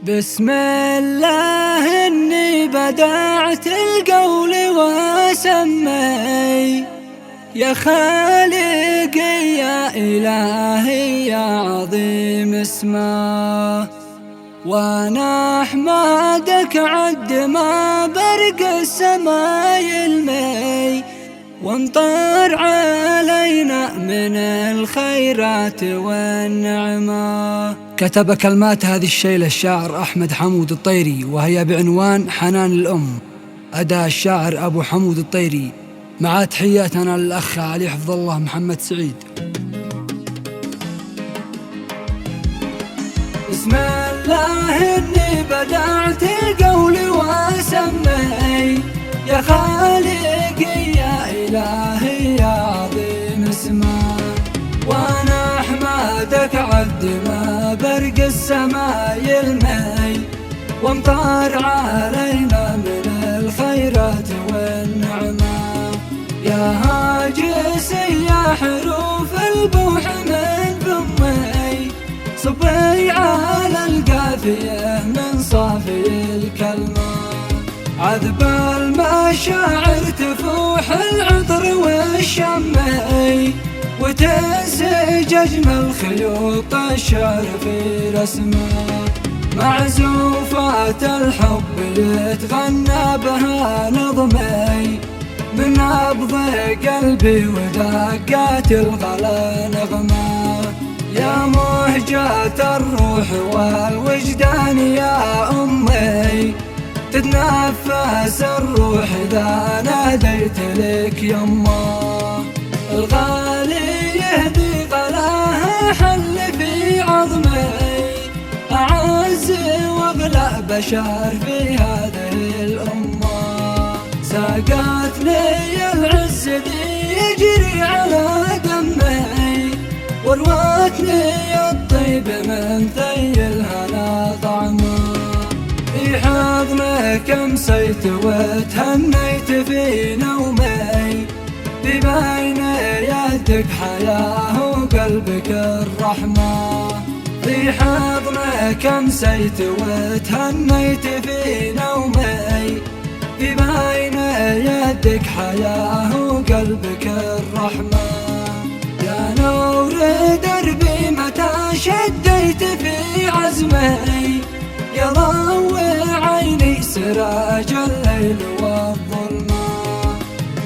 بسم الله إني بدعت القول وسمي، يا خالقي يا إلهي يا عظيم اسمه، وانا احمدك عد ما برق السماء يلمي، وامطر علينا من الخيرات والنعمة. كتب كلمات هذه الشيلة الشاعر أحمد حمود الطيري، وهي بعنوان حنان الأم. أداء الشاعر أبو حمود الطيري، مع تحياتنا للأخ علي حفظ الله محمد سعيد. بسم الله إني بدعت القول وسمي، يا خالقي يا إلهي يا عظيم اسمه، وانا احمدك عد ما برق السماء يلمي، وامطر علينا من الخيرات والنعمة. يا هاجسي يا حروف البوح من فمي، صبي على القافية من صافي الكلمة، عذب المشاعر تفوح العطر والشمي، وتنسج أجمل خيوط الشعر في رسمه، معزوفات الحب يتغنى بها نظمي، من نبض قلبي ودقات الغلا نغمة. يا مهجة الروح والوجدان يا أمي، تتنفس الروح إذا ناديت لك يما، الغالي يهدي غلاها حل في عظمي، أعز وأغلى بشر في هذه الأمة، ساقت لي العز دي يجري على دمي، وروتني الطيب من ثي الهنا طعمه، في حضنك امسيت وتهنيت في نومي، في بين يدك حياة وقلبك الرحمة، في حضنك امسيت وتهنيت في نومي، في بين يدك حياة وقلبك الرحمة. يا نور دربي متى شديت في عزمي، يا ضوء عيني سراج الليل والظلمة،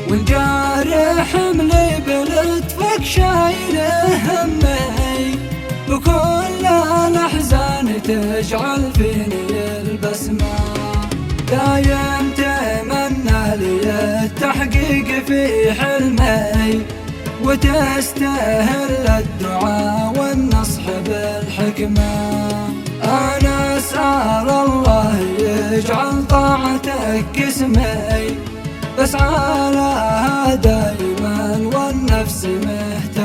والجارح حملي بلطفك شايله همي، بكل الأحزان تجعل فيني البسمة، دايم تمنى لي التحقيق في حلمي، وتستاهل الدعاء والنصح بالحكمة. أنا أسأل الله يجعل طاعتك اسمي، بسعى لها دايما والنفس مهتمة.